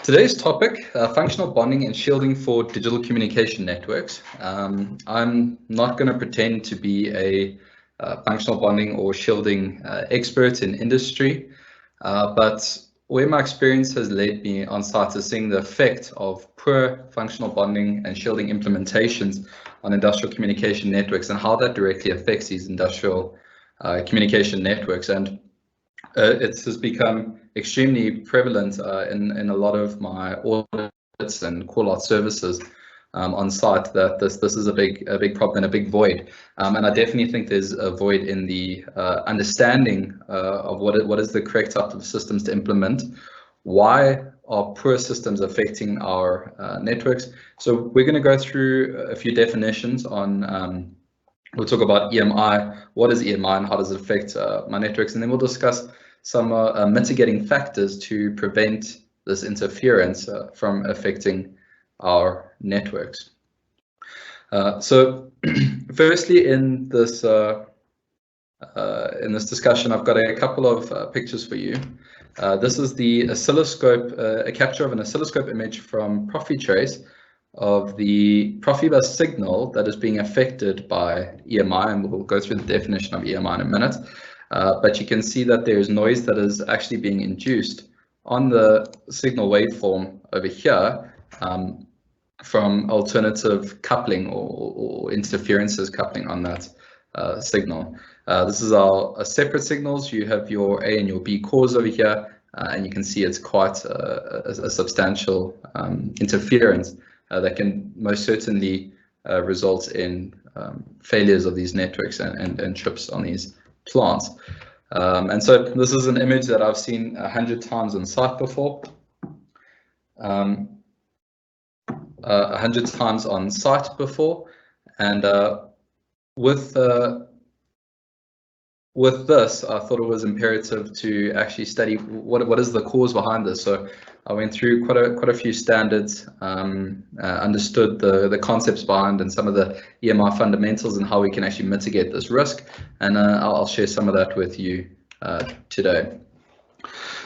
Today's topic, functional bonding and shielding for digital communication networks. I'm not going to pretend to be a functional bonding or shielding expert in industry, but where my experience has led me on site is seeing the effect of poor functional bonding and shielding implementations on industrial communication networks and how that directly affects these industrial communication networks. And it has become extremely prevalent in a lot of my audits and call-out services on site that this is a big problem and a big void. And I definitely think there's a void in the understanding of what is the correct type of systems to implement. Why are poor systems affecting our networks? So we're going to go through a few definitions on. We'll talk about EMI, what is EMI and how does it affect my networks, and then we'll discuss some mitigating factors to prevent this interference from affecting our networks. So firstly, in this discussion, I've got a couple of pictures for you. This is the oscilloscope, a capture of an oscilloscope image from PROFITRACE of the PROFIBUS signal that is being affected by EMI, and we'll go through the definition of EMI in a minute. But you can see that there's noise that is actually being induced on the signal waveform over here from alternative coupling or interferences coupling on that signal. This is our separate signals. You have your A and your B cores over here, and you can see it's quite a substantial interference that can most certainly result in failures of these networks and trips on these plants. And so this is an image that I've seen 100 times on site before. 100 times on site before, and with this, I thought it was imperative to actually study what is the cause behind this. So I went through quite a few standards, understood the concepts behind and some of the EMI fundamentals and how we can actually mitigate this risk. And I'll share some of that with you today.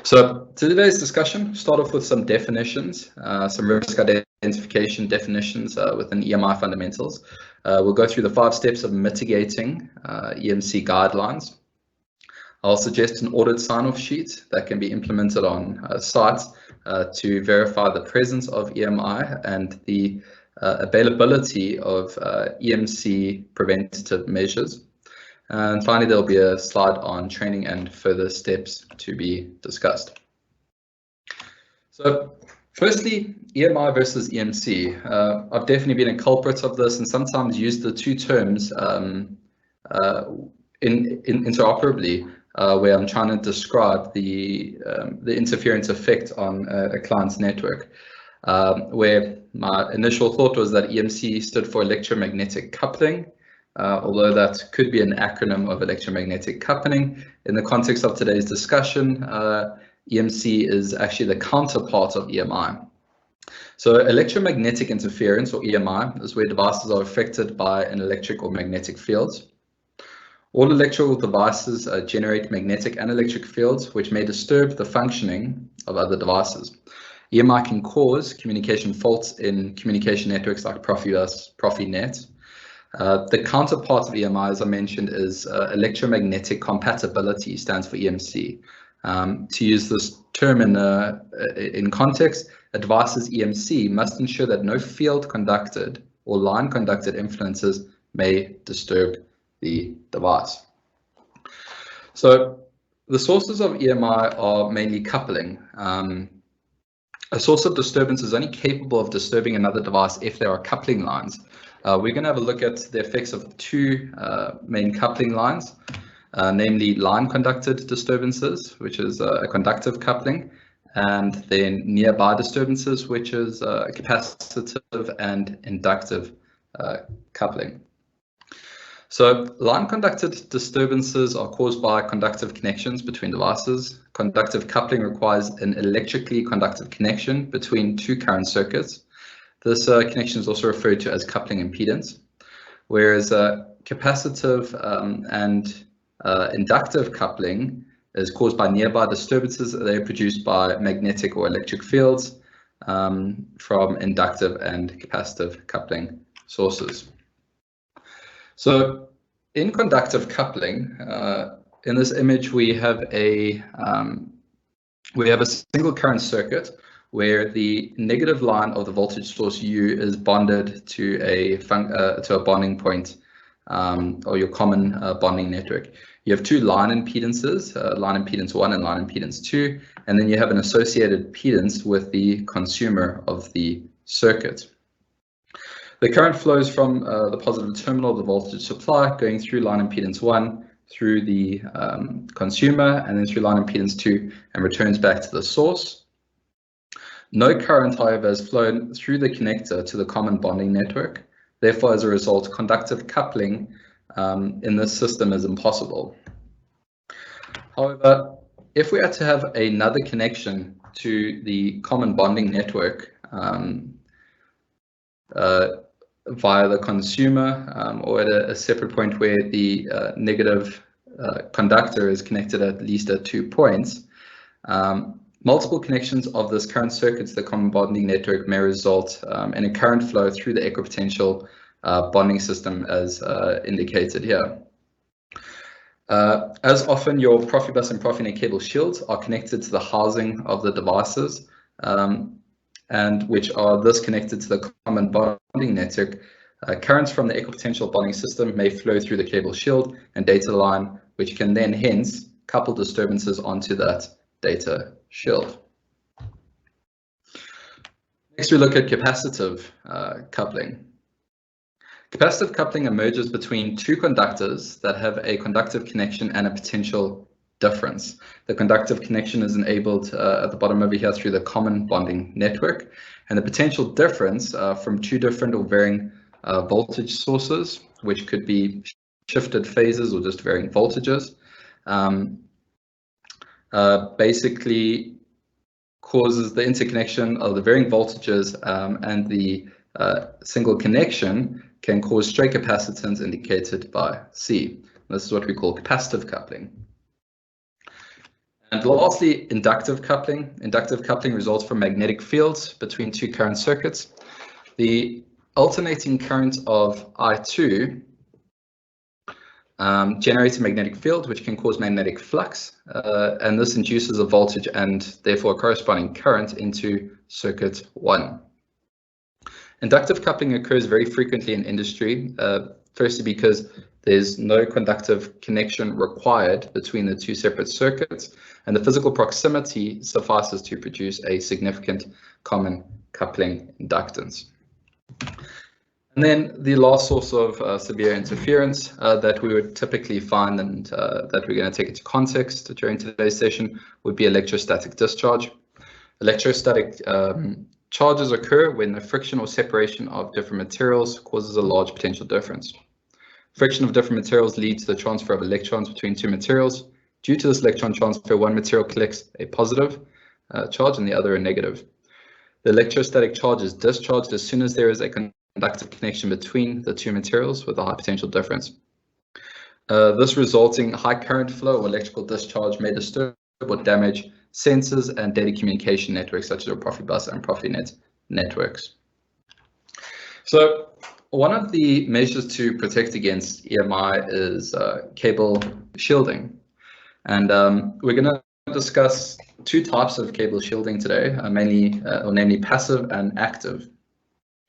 So today's discussion, start off with some definitions, some risk identification definitions within EMI fundamentals. We'll go through the 5 steps of mitigating EMC guidelines. I'll suggest an audit sign-off sheet that can be implemented on sites to verify the presence of EMI and the availability of EMC preventative measures. And finally, there'll be a slide on training and further steps to be discussed. So firstly, EMI versus EMC. I've definitely been a culprit of this and sometimes used the two terms interoperably, where I'm trying to describe the interference effect on a client's network, where my initial thought was that EMC stood for electromagnetic coupling, although that could be an acronym of electromagnetic coupling. In the context of today's discussion, EMC is actually the counterpart of EMI. So electromagnetic interference, or EMI, is where devices are affected by an electric or magnetic field. All electrical devices generate magnetic and electric fields which may disturb the functioning of other devices. EMI can cause communication faults in communication networks like PROFIBUS, PROFINET. The counterpart of EMI, as I mentioned, is electromagnetic compatibility, stands for EMC. To use this term in context, a device's EMC must ensure that no field conducted or line conducted influences may disturb the device. So the sources of EMI are mainly coupling. A source of disturbance is only capable of disturbing another device if there are coupling lines. We're going to have a look at the effects of 2 main coupling lines, namely line conducted disturbances, which is a conductive coupling, and then nearby disturbances, which is capacitive and inductive coupling. So line conducted disturbances are caused by conductive connections between devices. Conductive coupling requires an electrically conductive connection between 2 current circuits. This connection is also referred to as coupling impedance, whereas capacitive and inductive coupling is caused by nearby disturbances. They are produced by magnetic or electric fields. from inductive and capacitive coupling sources. So in conductive coupling, in this image we have a single current circuit where the negative line of the voltage source U is bonded to a bonding point, or your common bonding network. You have two line impedances, line impedance 1 and line impedance 2, and then you have an associated impedance with the consumer of the circuit. The current flows from the positive terminal of the voltage supply going through line impedance 1 through the consumer and then through line impedance 2 and returns back to the source. No current, however, has flown through the connector to the common bonding network. Therefore, as a result, conductive coupling in this system is impossible. However, if we had to have another connection to the common bonding network via the consumer or at a separate point where the negative conductor is connected at least at 2 points, multiple connections of this current circuit to the common bonding network may result in a current flow through the equipotential bonding system as indicated here. As often, your PROFIBUS and PROFINET cable shields are connected to the housing of the devices, and which are thus connected to the common bonding network. Currents from the equipotential bonding system may flow through the cable shield and data line, which can then hence couple disturbances onto that data shield. Next, we look at capacitive coupling. Capacitive coupling emerges between two conductors that have a conductive connection and a potential difference. The conductive connection is enabled at the bottom over here through the common bonding network, and the potential difference from two different or varying voltage sources, which could be shifted phases or just varying voltages, basically causes the interconnection of the varying voltages, and the single connection can cause stray capacitance indicated by C. This is what we call capacitive coupling. And lastly, inductive coupling. Inductive coupling results from magnetic fields between two current circuits. The alternating current of I2 generates a magnetic field which can cause magnetic flux, and this induces a voltage and therefore a corresponding current into circuit 1. Inductive coupling occurs very frequently in industry, firstly because there's no conductive connection required between the two separate circuits, and the physical proximity suffices to produce a significant common coupling inductance. And then the last source of severe interference that we would typically find and that we're going to take into context during today's session would be electrostatic discharge. Electrostatic charges occur when the friction or separation of different materials causes a large potential difference. Friction of different materials leads to the transfer of electrons between two materials. Due to this electron transfer, one material collects a positive charge and the other a negative. The electrostatic charge is discharged as soon as there is a conductive connection between the two materials with a high potential difference. This resulting high current flow or electrical discharge may disturb or damage sensors and data communication networks such as your PROFIBUS and PROFINET networks. So one of the measures to protect against EMI is cable shielding, and we're going to discuss two types of cable shielding today, namely passive and active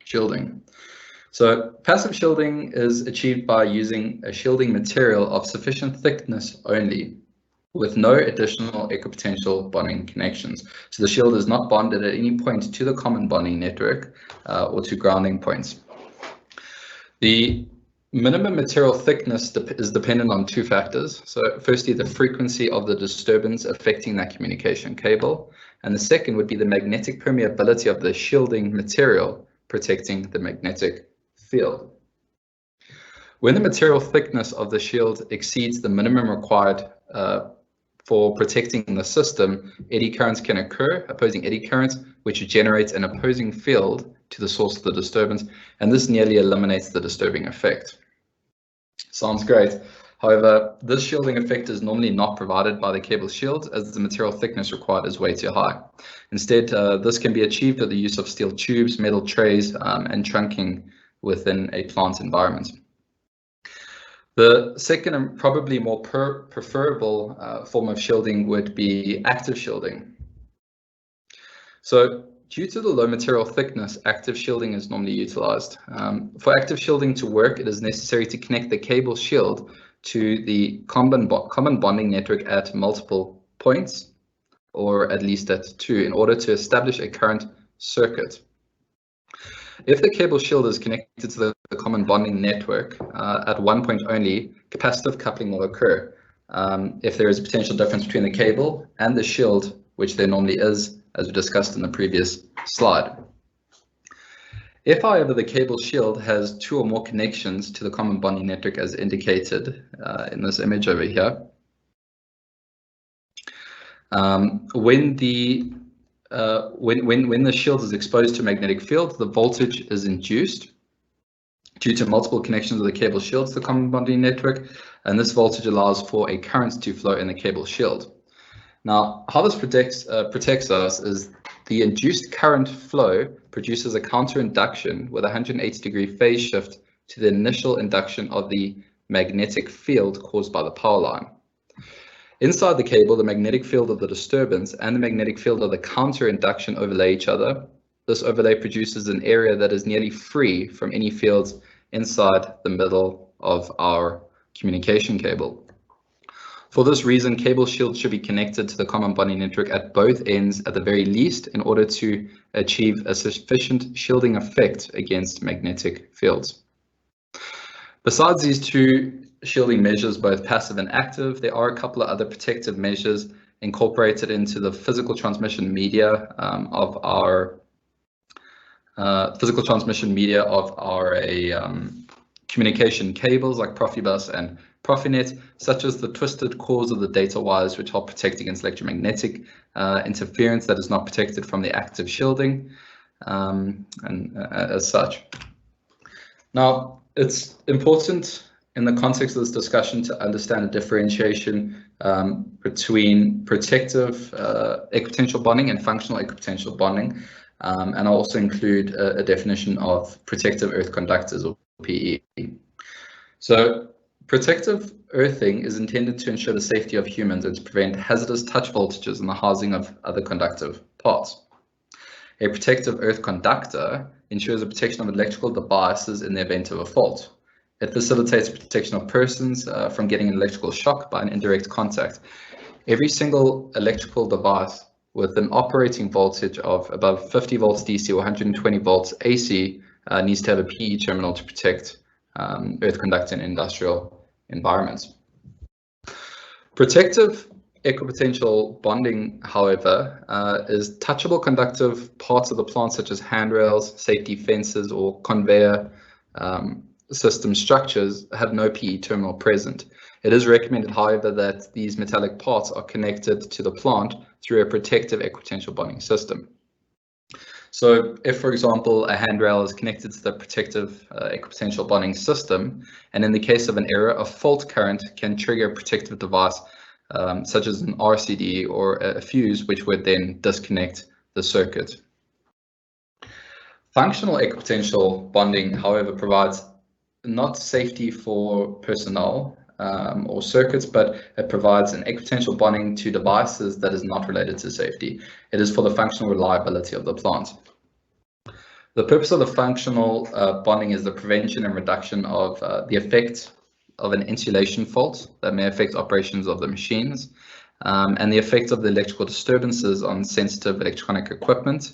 shielding. So passive shielding is achieved by using a shielding material of sufficient thickness only, with no additional equipotential bonding connections. So the shield is not bonded at any point to the common bonding network or to grounding points. The minimum material thickness is dependent on two factors. So firstly, the frequency of the disturbance affecting that communication cable, and the second would be the magnetic permeability of the shielding material protecting the magnetic field. When the material thickness of the shield exceeds the minimum required for protecting the system, eddy currents can occur, opposing eddy currents, which generates an opposing field to the source of the disturbance, and this nearly eliminates the disturbing effect. Sounds great. However, this shielding effect is normally not provided by the cable shield, as the material thickness required is way too high. Instead, this can be achieved with the use of steel tubes, metal trays, and trunking within a plant environment. The second and probably more preferable form of shielding would be active shielding. So, due to the low material thickness, active shielding is normally utilized. For active shielding to work, it is necessary to connect the cable shield to the common bonding network at multiple points, or at least at 2, in order to establish a current circuit. If the cable shield is connected to the common bonding network at one point only, capacitive coupling will occur. If there is a potential difference between the cable and the shield, which there normally is, as we discussed in the previous slide. If, however, the cable shield has 2 or more connections to the common bonding network, as indicated in this image over here, when the shield is exposed to a magnetic field, the voltage is induced due to multiple connections of the cable shield to the common bonding network, and this voltage allows for a current to flow in the cable shield. Now, how this protects us is the induced current flow produces a counter-induction with a 180-degree phase shift to the initial induction of the magnetic field caused by the power line. Inside the cable, the magnetic field of the disturbance and the magnetic field of the counter-induction overlay each other. This overlay produces an area that is nearly free from any fields inside the middle of our communication cable. For this reason, cable shields should be connected to the common bonding network at both ends at the very least in order to achieve a sufficient shielding effect against magnetic fields. Besides these 2 shielding measures, both passive and active, there are a couple of other protective measures incorporated into the physical transmission media of our communication cables like PROFIBUS and PROFINET, such as the twisted cores of the data wires, which help protect against electromagnetic interference that is not protected from the active shielding, and as such. Now, it's important in the context of this discussion to understand the differentiation between protective equipotential bonding and functional equipotential bonding, and I'll also include a definition of protective earth conductors, or PE. So, protective earthing is intended to ensure the safety of humans and to prevent hazardous touch voltages in the housing of other conductive parts. A protective earth conductor ensures the protection of electrical devices in the event of a fault. It facilitates protection of persons from getting an electrical shock by an indirect contact. Every single electrical device with an operating voltage of above 50 volts DC or 120 volts AC needs to have a PE terminal to protect earth conductor in industrial environments. Protective equipotential bonding, however, is touchable conductive parts of the plant, such as handrails, safety fences, or conveyor system structures have no PE terminal present. It is recommended, however, that these metallic parts are connected to the plant through a protective equipotential bonding system. So if, for example, a handrail is connected to the protective equipotential bonding system, and in the case of an error, a fault current can trigger a protective device such as an RCD or a fuse, which would then disconnect the circuit. Functional equipotential bonding, however, provides not safety for personnel or circuits, but it provides an equipotential bonding to devices that is not related to safety. It is for the functional reliability of the plant. The purpose of the functional bonding is the prevention and reduction of the effect of an insulation fault that may affect operations of the machines, and the effect of the electrical disturbances on sensitive electronic equipment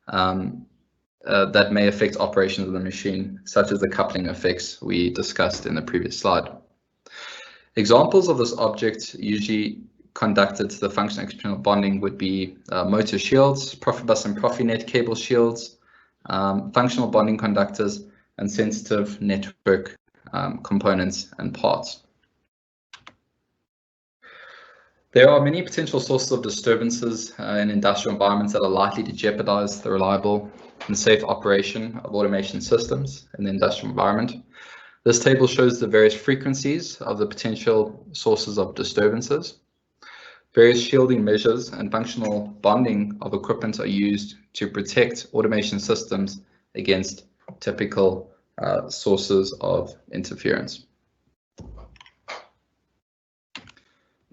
that may affect operations of the machine, such as the coupling effects we discussed in the previous slide. Examples of this object usually conducted to the functional equipotential bonding would be motor shields, PROFIBUS and PROFINET cable shields, functional bonding conductors, and sensitive network components and parts. There are many potential sources of disturbances in industrial environments that are likely to jeopardize the reliable and safe operation of automation systems in the industrial environment. This table shows the various frequencies of the potential sources of disturbances. Various shielding measures and functional bonding of equipment are used to protect automation systems against typical sources of interference.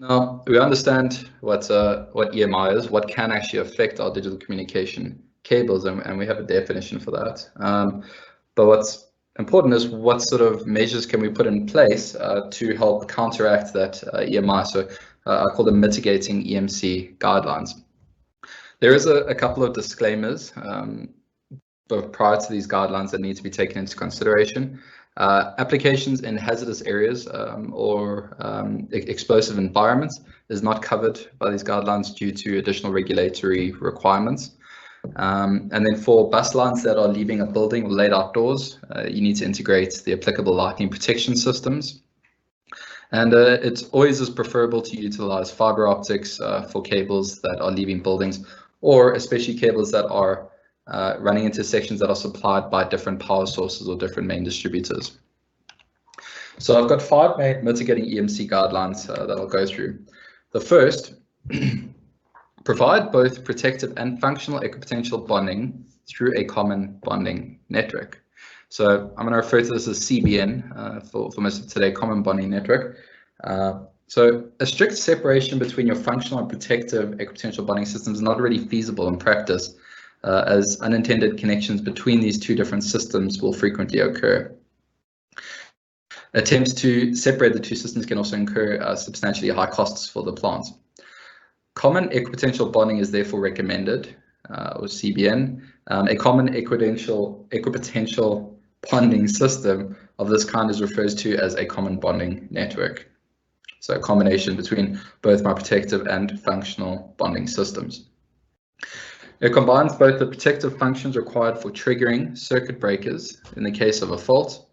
Now, we understand what EMI is, what can actually affect our digital communication cables, and we have a definition for that. But what's important is what sort of measures can we put in place to help counteract that EMI. So I call them mitigating EMC guidelines. There is a couple of disclaimers but prior to these guidelines that need to be taken into consideration. Applications in hazardous areas or explosive environments is not covered by these guidelines due to additional regulatory requirements. And then for bus lines that are leaving a building or laid outdoors, you need to integrate the applicable lightning protection systems. And it always is preferable to utilize fiber optics for cables that are leaving buildings, or especially cables that are running into sections that are supplied by different power sources or different main distributors. So I've got 5 main mitigating EMC guidelines that I'll go through. The first, provide both protective and functional equipotential bonding through a common bonding network. So I'm going to refer to this as CBN for most of today, common bonding network. So a strict separation between your functional and protective equipotential bonding systems is not really feasible in practice, as unintended connections between these two different systems will frequently occur. Attempts to separate the two systems can also incur substantially high costs for the plant. Common equipotential bonding is therefore recommended, or CBN. A common equipotential bonding system of this kind is referred to as a common bonding network. So a combination between both my protective and functional bonding systems. It combines both the protective functions required for triggering circuit breakers in the case of a fault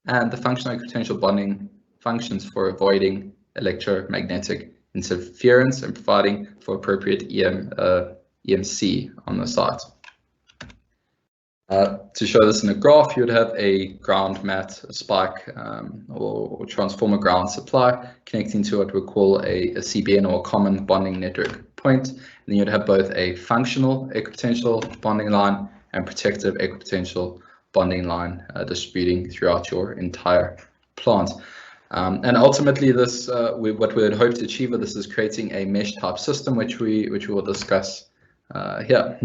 and the functional equipotential bonding functions for avoiding electromagnetic interference and providing for appropriate EMC on the site. To show this in a graph, you would have a ground mat, a spike, or transformer ground supply connecting to what we call a CBN or a common bonding network point. And then you'd have both a functional equipotential bonding line and protective equipotential bonding line distributing throughout your entire plant. And ultimately, this what we would hope to achieve with this is creating a mesh type system, which we will discuss here.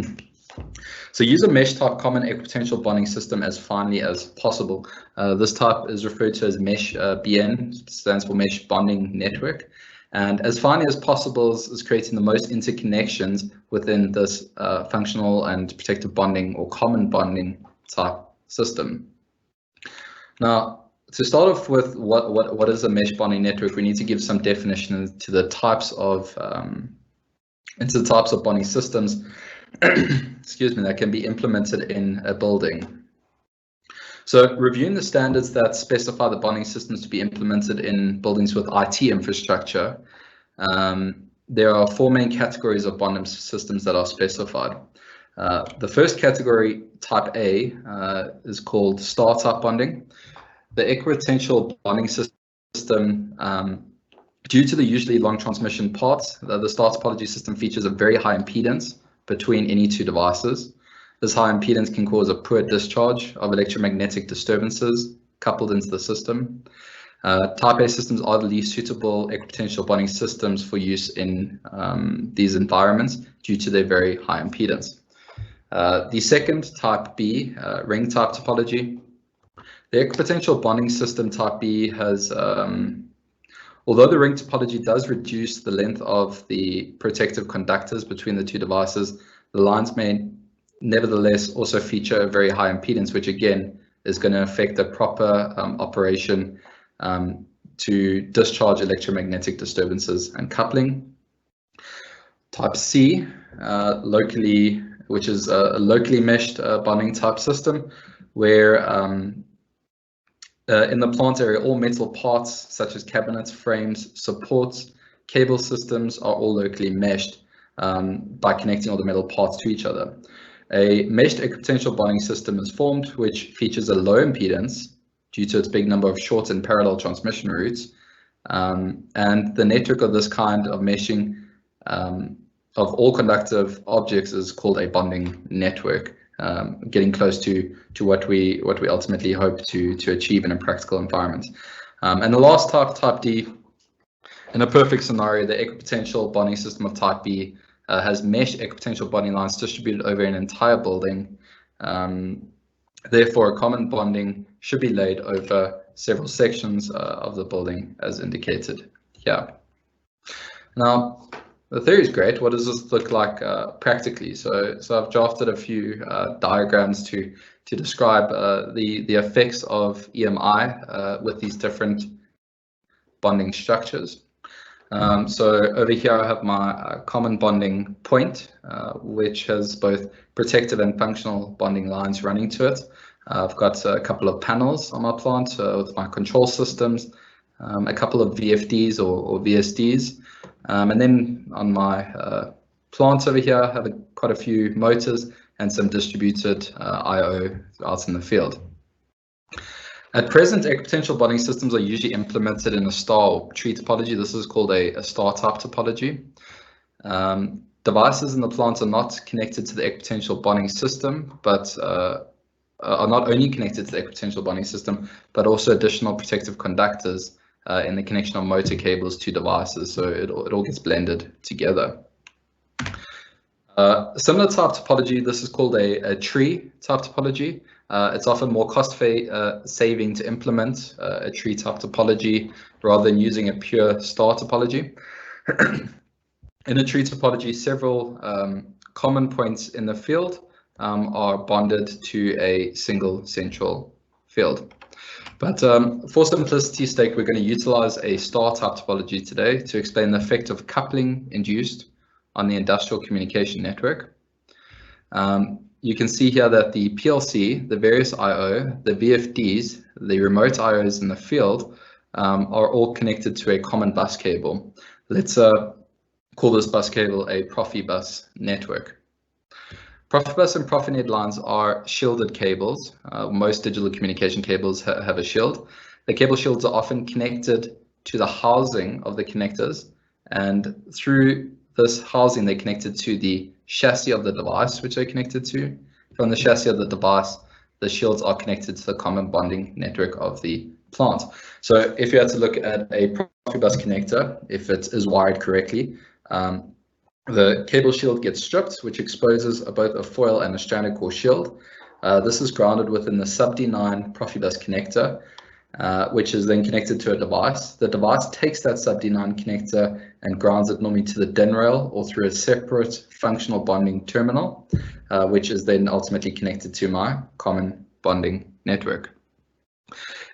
So use a mesh type common equipotential bonding system as finely as possible. This type is referred to as mesh BN, stands for mesh bonding network. And as finely as possible is creating the most interconnections within this functional and protective bonding or common bonding type system. Now, to start off with, what is a mesh bonding network? We need to give some definition to the types of bonding systems excuse me, that can be implemented in a building. So reviewing the standards that specify the bonding systems to be implemented in buildings with IT infrastructure, there are 4 main categories of bonding systems that are specified. The first category, type A, is called star type bonding. The equipotential bonding system, due to the usually long transmission paths, the star topology system features a very high impedance between any 2 devices. This high impedance can cause a poor discharge of electromagnetic disturbances coupled into the system. Type A systems are the least suitable equipotential bonding systems for use in these environments due to their very high impedance. The second, type B, ring type topology. The equipotential bonding system type B has, although the ring topology does reduce the length of the protective conductors between the 2 devices, the lines may nevertheless also feature a very high impedance, which again is going to affect the proper operation to discharge electromagnetic disturbances and coupling. Type C, which is a locally meshed bonding type system, where in the plant area, all metal parts such as cabinets, frames, supports, cable systems are all locally meshed by connecting all the metal parts to each other. A meshed equipotential bonding system is formed, which features a low impedance due to its big number of short and parallel transmission routes. And the network of this kind of meshing of all conductive objects is called a bonding network, getting close to what we ultimately hope to achieve in a practical environment. And the last type D, in a perfect scenario, the equipotential bonding system of type B has mesh equipotential bonding lines distributed over an entire building. Therefore, a common bonding should be laid over several sections of the building, as indicated here. Now, the theory is great. What does this look like practically? So I've drafted a few diagrams to describe the effects of EMI with these different bonding structures. So over here I have my common bonding point, which has both protective and functional bonding lines running to it. I've got a couple of panels on my plant with my control systems, a couple of VFDs or VSDs, and then on my plant over here I have quite a few motors and some distributed I/O out in the field. At present, equipotential bonding systems are usually implemented in a star or tree topology. This is called a star type topology. Devices in the plant are not connected to the equipotential bonding system, but are not only connected to the equipotential bonding system, but also additional protective conductors in the connection of motor cables to devices. So it all gets blended together. Similar type topology, this is called a tree type topology. It's often more cost saving to implement a tree type topology rather than using a pure star topology. In a tree topology, several common points in the field are bonded to a single central field. But for simplicity's sake, we're going to utilize a star type topology today to explain the effect of coupling induced on the industrial communication network. You can see here that the PLC, the various I/O, the VFDs, the remote I/Os in the field are all connected to a common bus cable. Let's call this bus cable a PROFIBUS network. PROFIBUS and PROFINET lines are shielded cables. Most digital communication cables have a shield. The cable shields are often connected to the housing of the connectors, and through this housing they're connected to the chassis of the device which they're connected to. From the chassis of the device, the shields are connected to the common bonding network of the plant. So if you had to look at a PROFIBUS connector, if it is wired correctly, the cable shield gets stripped, which exposes both a foil and a stranded core shield. This is grounded within the sub D9 PROFIBUS connector, which is then connected to a device. The device takes that sub D9 connector and grounds it normally to the DIN rail or through a separate functional bonding terminal, which is then ultimately connected to my common bonding network.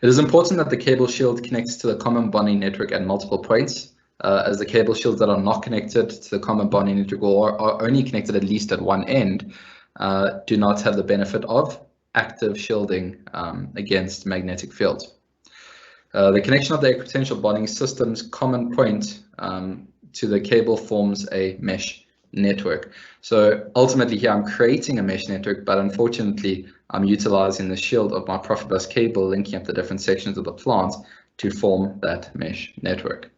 It is important that the cable shield connects to the common bonding network at multiple points, as the cable shields that are not connected to the common bonding network or are only connected at least at one end do not have the benefit of active shielding against magnetic fields. The connection of the equipotential bonding system's common point to the cable forms a mesh network. So ultimately here I'm creating a mesh network, but unfortunately I'm utilizing the shield of my PROFIBUS cable linking up the different sections of the plant to form that mesh network.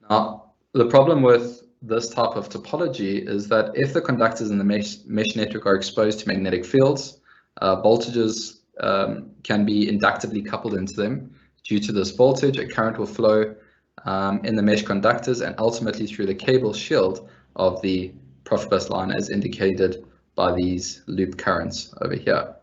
Now, the problem with this type of topology is that if the conductors in the mesh network are exposed to magnetic fields, voltages can be inductively coupled into them. Due to this voltage, a current will flow in the mesh conductors and ultimately through the cable shield of the PROFIBUS line, as indicated by these loop currents over here.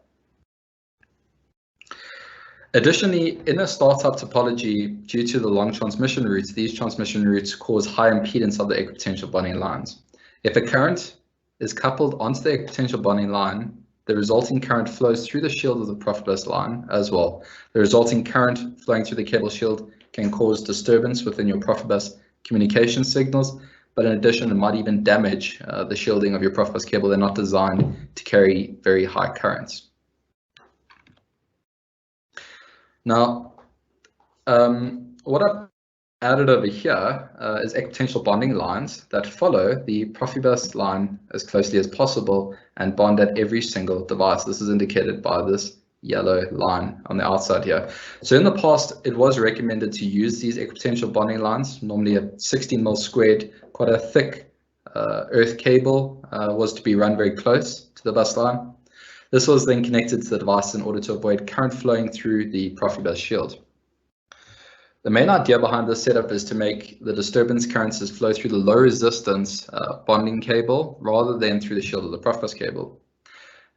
Additionally, in a star-type topology, due to the long transmission routes, these transmission routes cause high impedance of the equipotential bonding lines. If a current is coupled onto the equipotential bonding line, the resulting current flows through the shield of the PROFIBUS line as well. The resulting current flowing through the cable shield can cause disturbance within your PROFIBUS communication signals, but in addition, it might even damage the shielding of your PROFIBUS cable. They're not designed to carry very high currents. Now, what I've added over here is equipotential bonding lines that follow the PROFIBUS line as closely as possible and bond at every single device. This is indicated by this yellow line on the outside here. So in the past, it was recommended to use these equipotential bonding lines, normally a 16 mil squared, quite a thick earth cable was to be run very close to the bus line. This was then connected to the device in order to avoid current flowing through the PROFIBUS shield. The main idea behind this setup is to make the disturbance currents flow through the low resistance bonding cable rather than through the shield of the PROFIBUS cable.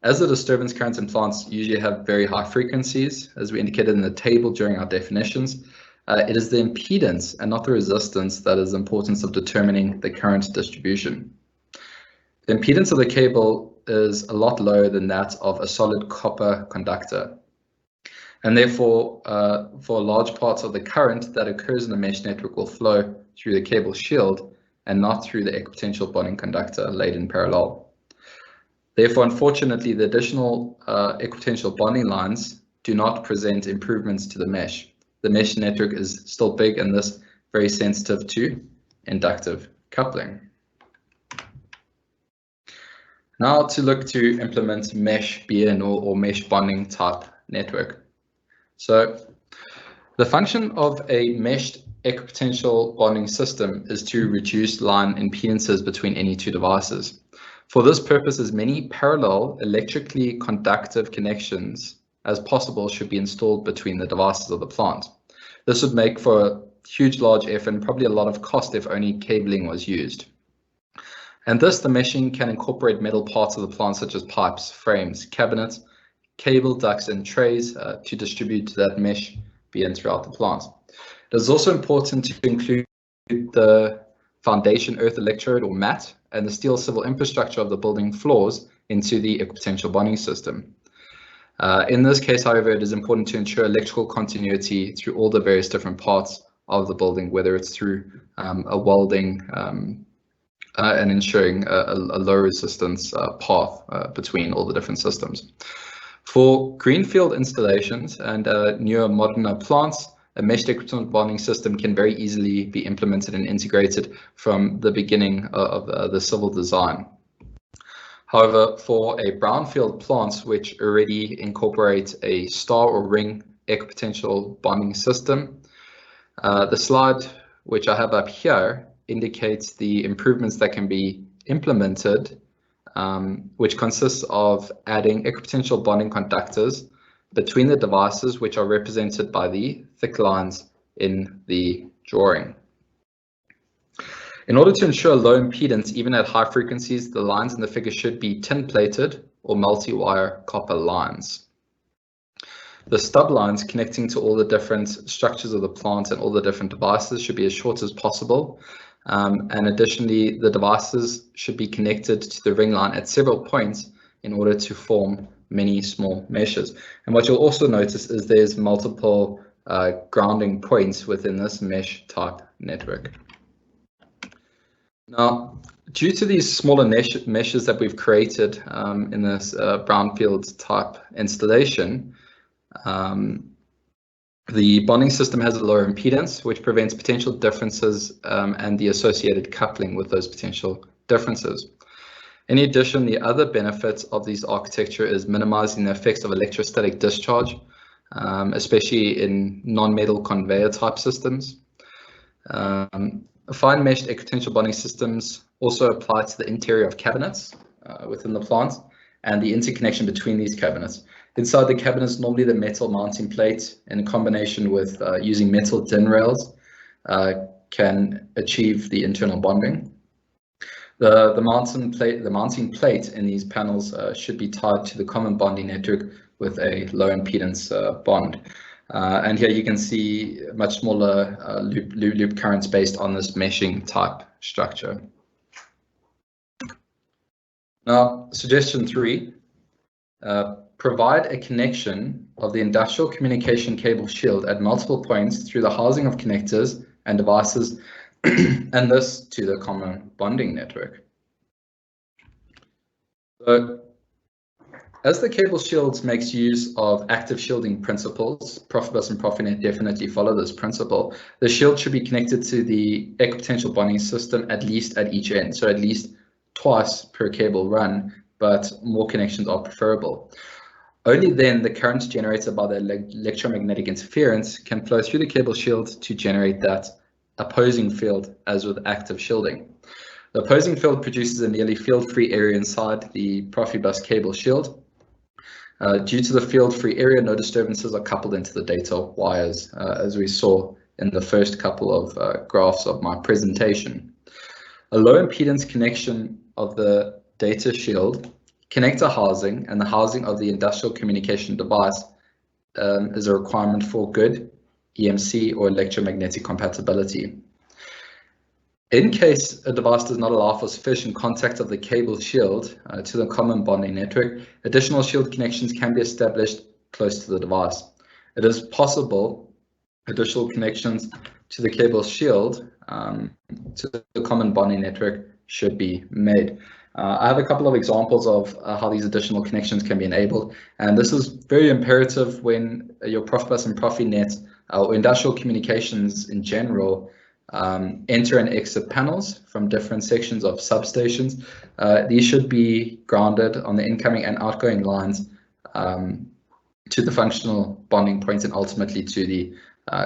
As the disturbance currents in plants usually have very high frequencies, as we indicated in the table during our definitions, it is the impedance and not the resistance that is the importance of determining the current distribution. The impedance of the cable is a lot lower than that of a solid copper conductor. And therefore, for large parts of the current that occurs in the mesh network will flow through the cable shield and not through the equipotential bonding conductor laid in parallel. Therefore, unfortunately, the additional equipotential bonding lines do not present improvements to the mesh. The mesh network is still big and thus very sensitive to inductive coupling. Now to look to implement mesh BN or mesh bonding type network. So the function of a meshed equipotential bonding system is to reduce line impedances between any two devices. For this purpose, as many parallel electrically conductive connections as possible should be installed between the devices of the plant. This would make for a huge large effort and probably a lot of cost if only cabling was used. And thus the meshing can incorporate metal parts of the plant such as pipes, frames, cabinets, cable ducts and trays to distribute that mesh BN throughout the plant. It is also important to include the foundation earth electrode or mat and the steel civil infrastructure of the building floors into the equipotential bonding system. In this case, however, it is important to ensure electrical continuity through all the various different parts of the building, whether it's through a welding and ensuring a low resistance path between all the different systems. For greenfield installations and newer modern plants, a meshed equipotential bonding system can very easily be implemented and integrated from the beginning of the civil design. However, for a brownfield plant which already incorporates a star or ring equipotential bonding system, the slide which I have up here indicates the improvements that can be implemented, which consists of adding equipotential bonding conductors between the devices, which are represented by the thick lines in the drawing. In order to ensure low impedance, even at high frequencies, the lines in the figure should be tin-plated or multi-wire copper lines. The stub lines connecting to all the different structures of the plant and all the different devices should be as short as possible. And additionally, the devices should be connected to the ring line at several points in order to form many small meshes. And what you'll also notice is there's multiple grounding points within this mesh type network. Now, due to these smaller meshes that we've created in this brownfield type installation, the bonding system has a lower impedance, which prevents potential differences and the associated coupling with those potential differences. In addition, the other benefit of this architecture is minimizing the effects of electrostatic discharge, especially in non-metal conveyor type systems. Fine meshed equipotential bonding systems also apply to the interior of cabinets within the plant and the interconnection between these cabinets. Inside the cabinets, normally the metal mounting plate in combination with using metal DIN rails can achieve the internal bonding. The mounting plate in these panels should be tied to the common bonding network with a low impedance bond. And here you can see much smaller loop currents based on this meshing type structure. Now, suggestion 3, provide a connection of the industrial communication cable shield at multiple points through the housing of connectors and devices and this to the common bonding network. So, as the cable shields makes use of active shielding principles, PROFIBUS and PROFINET definitely follow this principle. The shield should be connected to the equipotential bonding system at least at each end, so at least twice per cable run, but more connections are preferable. Only then the current generated by the electromagnetic interference can flow through the cable shield to generate that opposing field, as with active shielding. The opposing field produces a nearly field-free area inside the PROFIBUS cable shield. Due to the field-free area, no disturbances are coupled into the data wires, as we saw in the first couple of graphs of my presentation. A low impedance connection of the data shield, connector housing, and the housing of the industrial communication device is a requirement for good EMC or electromagnetic compatibility. In case a device does not allow for sufficient contact of the cable shield to the common bonding network, additional shield connections can be established close to the device. It is possible additional connections to the cable shield to the common bonding network should be made. I have a couple of examples of how these additional connections can be enabled, and this is very imperative when your PROFIBUS and PROFINET or industrial communications in general enter and exit panels from different sections of substations. These should be grounded on the incoming and outgoing lines to the functional bonding points and ultimately to the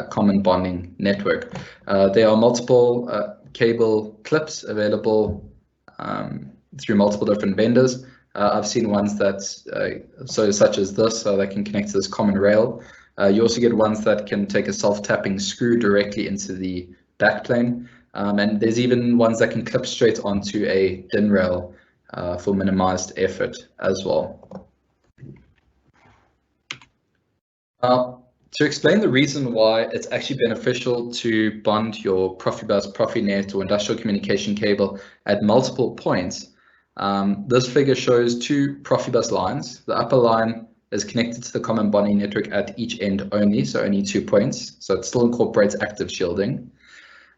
common bonding network. There are multiple cable clips available through multiple different vendors. I've seen ones that, such as this, that can connect to this common rail. You also get ones that can take a self-tapping screw directly into the backplane, and there's even ones that can clip straight onto a DIN rail for minimized effort as well. To explain the reason why it's actually beneficial to bond your PROFIBUS, PROFINET, or industrial communication cable at multiple points, this figure shows two PROFIBUS lines. The upper line is connected to the common bonding network at each end only, so only 2 points, so it still incorporates active shielding.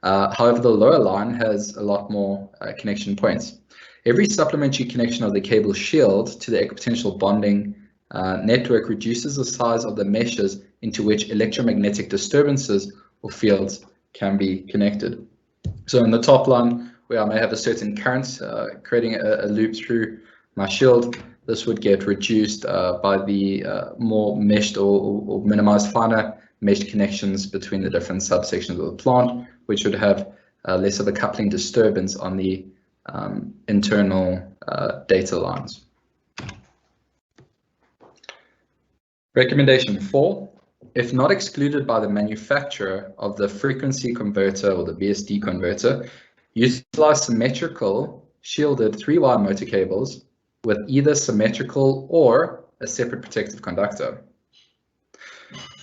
However, the lower line has a lot more connection points. Every supplementary connection of the cable shield to the equipotential bonding network reduces the size of the meshes into which electromagnetic disturbances or fields can be connected. So in the top line, where I may have a certain current creating a loop through my shield, this would get reduced by the more meshed or minimized finer meshed connections between the different subsections of the plant, which would have less of a coupling disturbance on the internal data lines. Recommendation 4, if not excluded by the manufacturer of the frequency converter or the VSD converter, utilize symmetrical shielded 3-wire motor cables with either symmetrical or a separate protective conductor.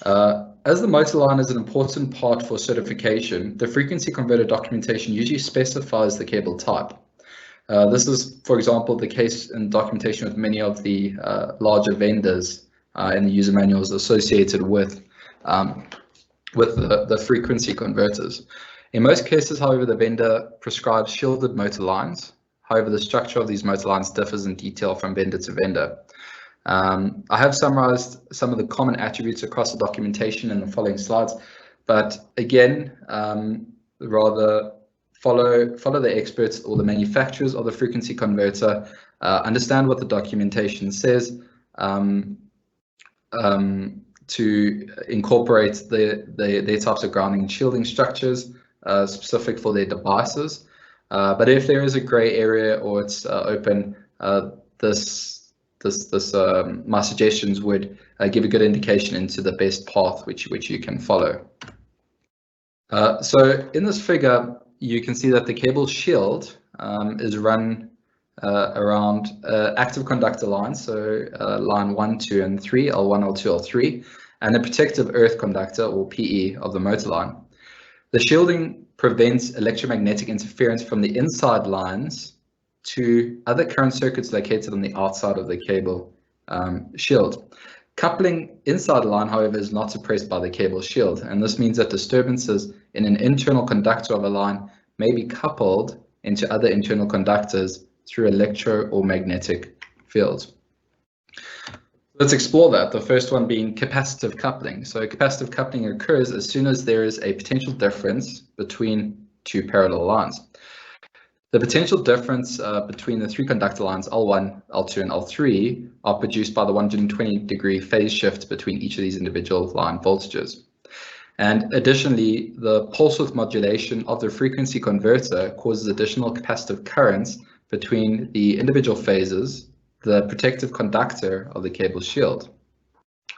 As the motor line is an important part for certification, the frequency converter documentation usually specifies the cable type. This is, for example, the case in documentation with many of the larger vendors in the user manuals associated with the frequency converters. In most cases, however, the vendor prescribes shielded motor lines. However, the structure of these motor lines differs in detail from vendor to vendor. I have summarized some of the common attributes across the documentation in the following slides, but again, rather follow the experts or the manufacturers of the frequency converter, understand what the documentation says, to incorporate their types of grounding and shielding structures specific for their devices. But if there is a gray area or it's open, my suggestions would give a good indication into the best path which you can follow. So in this figure, you can see that the cable shield is run around active conductor lines, so line 1, 2, and 3, L1, L2, L3, and a protective earth conductor or PE of the motor line. The shielding prevents electromagnetic interference from the inside lines to other current circuits located on the outside of the cable shield. Coupling inside the line, however, is not suppressed by the cable shield, and this means that disturbances in an internal conductor of a line may be coupled into other internal conductors through electro or magnetic fields. Let's explore that, the first one being capacitive coupling. So capacitive coupling occurs as soon as there is a potential difference between two parallel lines. The potential difference between the three conductor lines L1, L2, and L3 are produced by the 120-degree phase shift between each of these individual line voltages. And additionally, the pulse width modulation of the frequency converter causes additional capacitive currents between the individual phases, the protective conductor of the cable shield,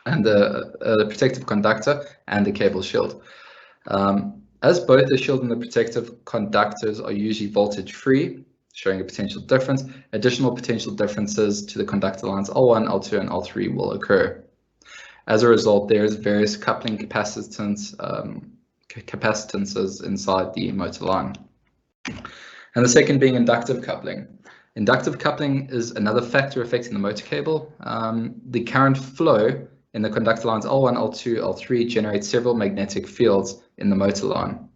and the protective conductor and the cable shield. As both the shield and the protective conductors are usually voltage free, showing a potential difference, additional potential differences to the conductor lines L1, L2, and L3 will occur. As a result, there's various coupling capacitances inside the motor line. And the second being inductive coupling. Inductive coupling is another factor affecting the motor cable. The current flow in the conductor lines L1, L2, L3 generates several magnetic fields in the motor line.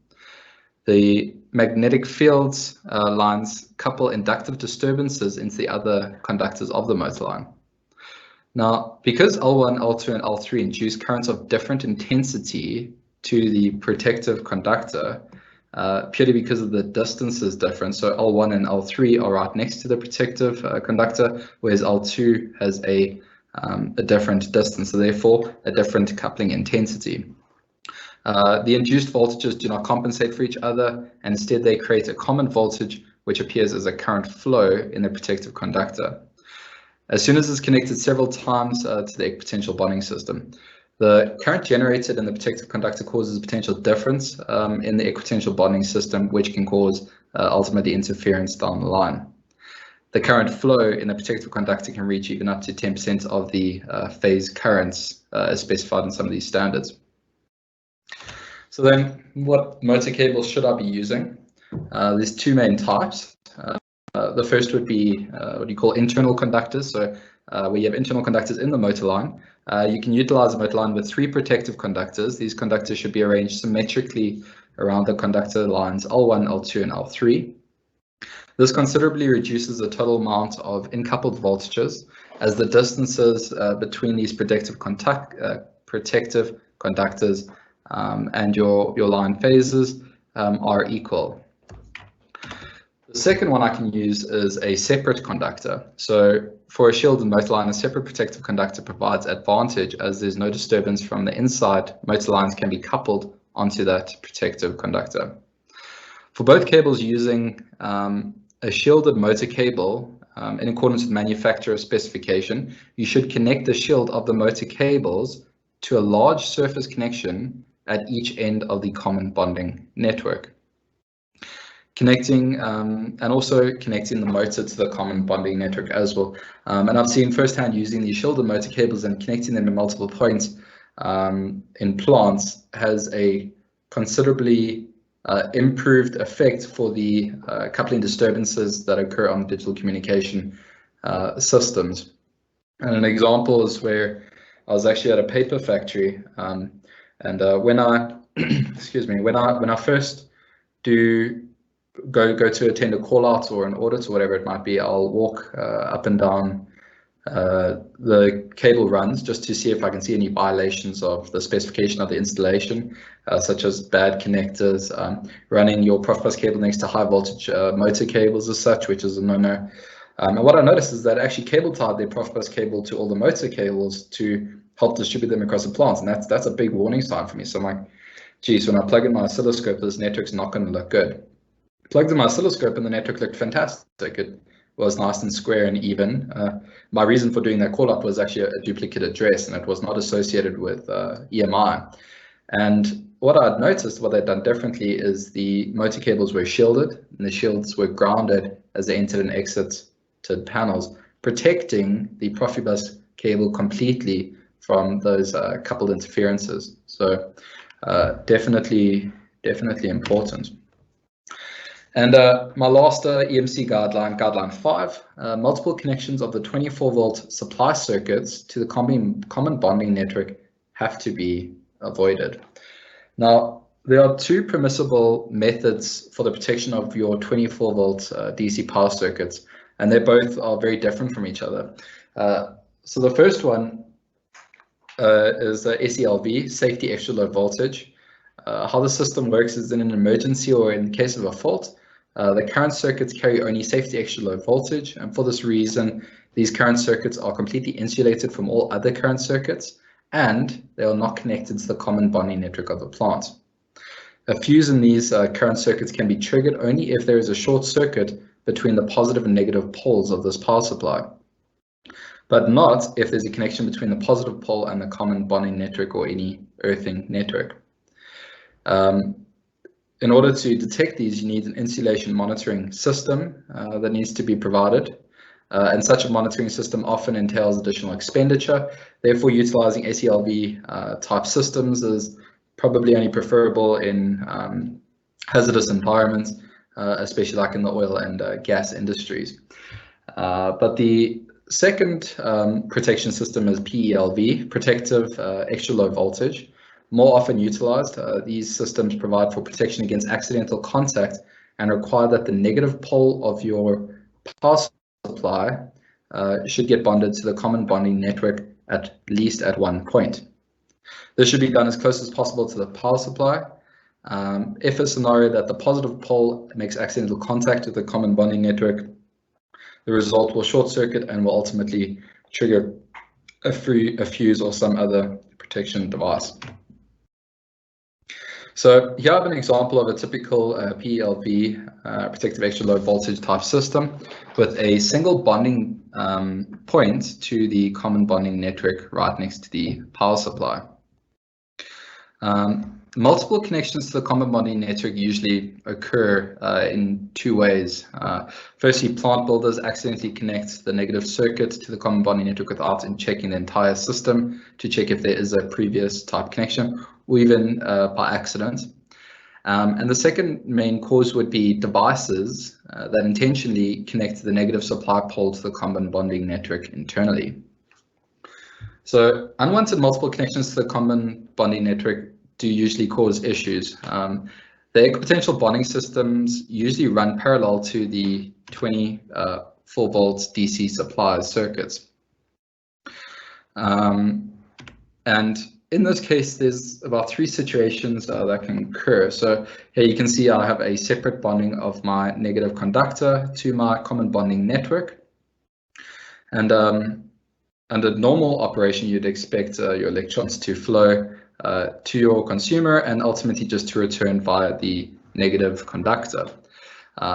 The magnetic fields lines couple inductive disturbances into the other conductors of the motor line. Now, because L1, L2, and L3 induce currents of different intensity to the protective conductor, purely because of the distances difference, so L1 and L3 are right next to the protective conductor, whereas L2 has a different distance, so therefore a different coupling intensity. The induced voltages do not compensate for each other, and instead they create a common voltage which appears as a current flow in the protective conductor. As soon as it's connected several times to the equipotential bonding system, the current generated in the protective conductor causes a potential difference in the equipotential bonding system, which can cause ultimately interference down the line. The current flow in the protective conductor can reach even up to 10% of the phase currents as specified in some of these standards. So then, what motor cables should I be using? There's two main types. The first would be what you call internal conductors. So where you have internal conductors in the motor line, you can utilize a motor line with three protective conductors. These conductors should be arranged symmetrically around the conductor lines L1, L2, and L3. This considerably reduces the total amount of incoupled voltages, as the distances between these protective conductors and your line phases are equal. The second one I can use is a separate conductor. So for a shielded motor line, a separate protective conductor provides advantage, as there's no disturbance from the inside. Motor lines can be coupled onto that protective conductor. For both cables using a shielded motor cable, in accordance with manufacturer specification, you should connect the shield of the motor cables to a large surface connection at each end of the common bonding network. Connecting and also connecting the motor to the common bonding network as well. And I've seen firsthand using these shielded motor cables and connecting them to multiple points in plants has a considerably improved effect for the coupling disturbances that occur on digital communication systems. And an example is where I was actually at a paper factory, and when I when I first do go to attend a call out or an audit or whatever it might be, I'll walk up and down the cable runs just to see if I can see any violations of the specification of the installation, such as bad connectors, running your PROFIBUS cable next to high voltage motor cables as such, which is a no-no. And what I noticed is that actually cable tied their PROFIBUS cable to all the motor cables to help distribute them across the plants, and that's a big warning sign for me. So I'm like, geez, when I plug in my oscilloscope, this network's not going to look good. Plugged in my oscilloscope and the network looked fantastic. It was nice and square and even. My reason for doing that call up was actually a duplicate address, and it was not associated with EMI. And what I'd noticed, what they'd done differently, is the motor cables were shielded and the shields were grounded as they entered and exited panels, protecting the PROFIBUS cable completely from those coupled interferences. So definitely important. And my last EMC guideline 5, multiple connections of the 24-volt supply circuits to the common bonding network have to be avoided. Now, there are two permissible methods for the protection of your 24-volt DC power circuits, and they both are very different from each other. So the first one is SELV, safety extra low voltage. How the system works is in an emergency or in case of a fault, The current circuits carry only safety extra low voltage, and for this reason, these current circuits are completely insulated from all other current circuits, and they are not connected to the common bonding network of the plant. A fuse in these current circuits can be triggered only if there is a short circuit between the positive and negative poles of this power supply, but not if there's a connection between the positive pole and the common bonding network or any earthing network. In order to detect these, you need an insulation monitoring system that needs to be provided. And such a monitoring system often entails additional expenditure. Therefore, utilizing SELV type systems is probably only preferable in hazardous environments, especially like in the oil and gas industries. But the second protection system is PELV, protective extra low voltage. More often utilized, these systems provide for protection against accidental contact and require that the negative pole of your power supply should get bonded to the common bonding network at least at one point. This should be done as close as possible to the power supply. If a scenario that the positive pole makes accidental contact with the common bonding network, the result will short circuit and will ultimately trigger a fuse or some other protection device. So here I have an example of a typical PELV, protective extra low voltage type system with a single bonding point to the common bonding network right next to the power supply. Multiple connections to the common bonding network usually occur in two ways. Firstly, plant builders accidentally connect the negative circuit to the common bonding network without checking the entire system to check if there is a previous type connection, or even by accident. And the second main cause would be devices that intentionally connect the negative supply pole to the common bonding network internally. So unwanted multiple connections to the common bonding network do usually cause issues. The equipotential bonding systems usually run parallel to the 24 volts DC supply circuits. And in this case, there's about three situations that can occur. So here you can see I have a separate bonding of my negative conductor to my common bonding network. And under normal operation, you'd expect your electrons to flow to your consumer and ultimately just to return via the negative conductor.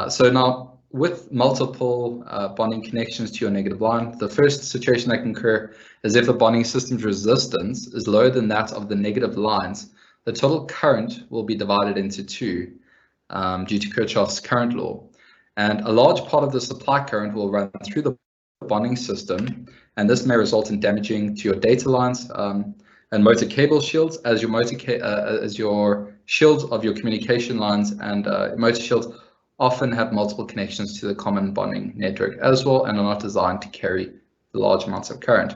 So now with multiple bonding connections to your negative line, the first situation that can occur is if the bonding system's resistance is lower than that of the negative lines, the total current will be divided into two due to Kirchhoff's current law. And a large part of the supply current will run through the bonding system, and this may result in damaging to your data lines and motor cable shields, as your shields of your communication lines and motor shields often have multiple connections to the common bonding network as well and are not designed to carry large amounts of current.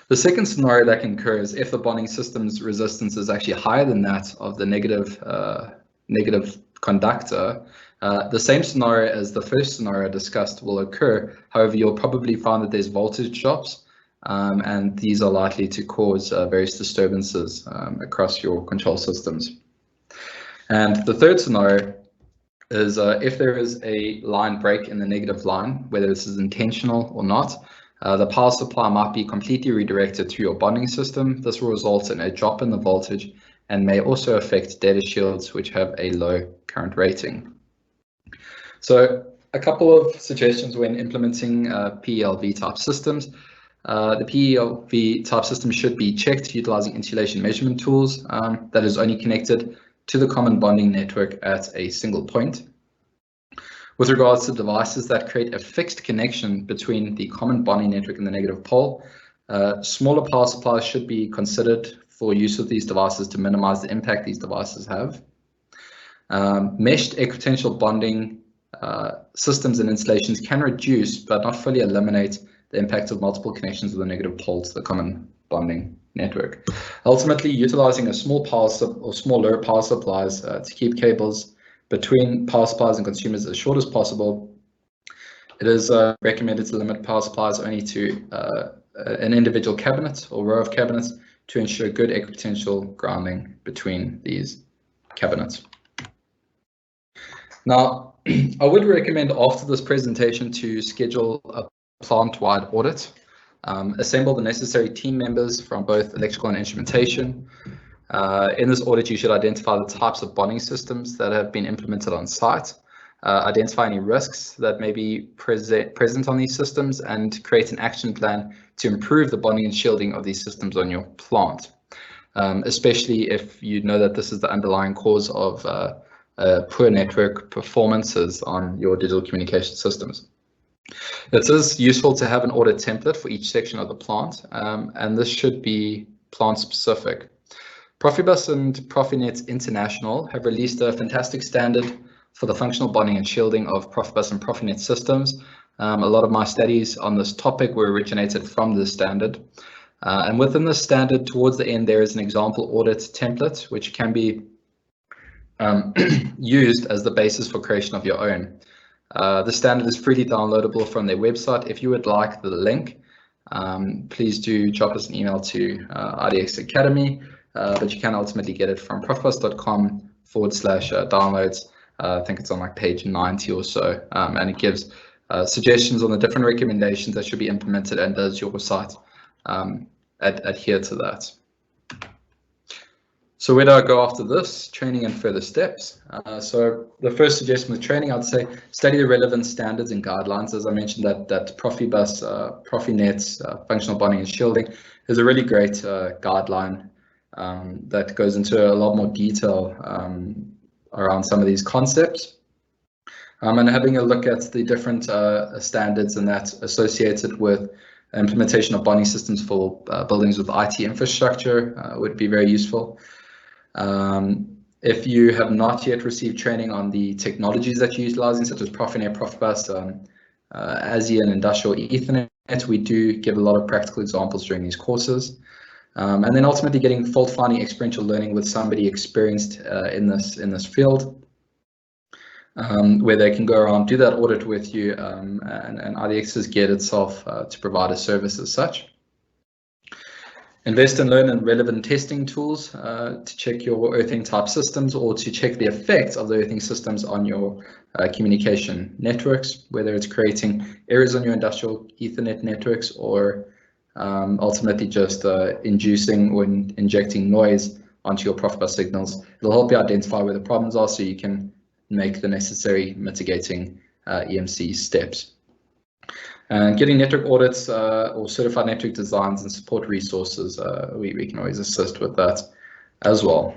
The second scenario that can occur is if the bonding system's resistance is actually higher than that of the negative conductor. The same scenario as the first scenario discussed will occur. However, you'll probably find that there's voltage drops, and these are likely to cause various disturbances across your control systems. And the third scenario is if there is a line break in the negative line, whether this is intentional or not, the power supply might be completely redirected through your bonding system. This will result in a drop in the voltage and may also affect data shields which have a low current rating. So a couple of suggestions when implementing PELV type systems. The PELV type system should be checked utilizing insulation measurement tools that is only connected to the common bonding network at a single point. With regards to devices that create a fixed connection between the common bonding network and the negative pole, smaller power supplies should be considered for use of these devices to minimize the impact these devices have. Meshed equipotential bonding systems and installations can reduce but not fully eliminate the impact of multiple connections of the negative pole to the common bonding network. Ultimately, utilizing a small lower power supplies to keep cables between power supplies and consumers as short as possible. It is recommended to limit power supplies only to an individual cabinet or row of cabinets to ensure good equipotential grounding between these cabinets. Now, I would recommend after this presentation to schedule a plant-wide audit, assemble the necessary team members from both electrical and instrumentation. In this audit, you should identify the types of bonding systems that have been implemented on site, identify any risks that may be present on these systems, and create an action plan to improve the bonding and shielding of these systems on your plant, especially if you know that this is the underlying cause of poor network performances on your digital communication systems. It is useful to have an audit template for each section of the plant, and this should be plant specific. PROFIBUS and PROFINET International have released a fantastic standard for the functional bonding and shielding of PROFIBUS and PROFINET systems. A lot of my studies on this topic were originated from this standard. And within this standard, towards the end, there is an example audit template, which can be used as the basis for creation of your own. The standard is freely downloadable from their website. If you would like the link, please do drop us an email to IDX Academy, but you can ultimately get it from profibus.com/downloads. I think it's on like page 90 or so, and it gives suggestions on the different recommendations that should be implemented, and does your site adhere to that. So where do I go after this? Training and further steps. So the first suggestion with training, I'd say study the relevant standards and guidelines. As I mentioned, that PROFIBUS, PROFINET, functional bonding and shielding is a really great guideline that goes into a lot more detail around some of these concepts. And having a look at the different standards and that associated with implementation of bonding systems for buildings with IT infrastructure would be very useful. If you have not yet received training on the technologies that you're utilizing, such as PROFINET, PROFIBUS, ASIA, and Industrial Ethernet, we do give a lot of practical examples during these courses. And then ultimately getting fault finding experiential learning with somebody experienced in this field, where they can go around, do that audit with you, and IDX is geared itself to provide a service as such. Invest and learn in relevant testing tools to check your earthing type systems, or to check the effects of the earthing systems on your communication networks, whether it's creating errors on your industrial Ethernet networks, or ultimately just inducing or injecting noise onto your PROFIBUS signals. It'll help you identify where the problems are, so you can make the necessary mitigating EMC steps. And getting network audits or certified network designs and support resources, we can always assist with that as well.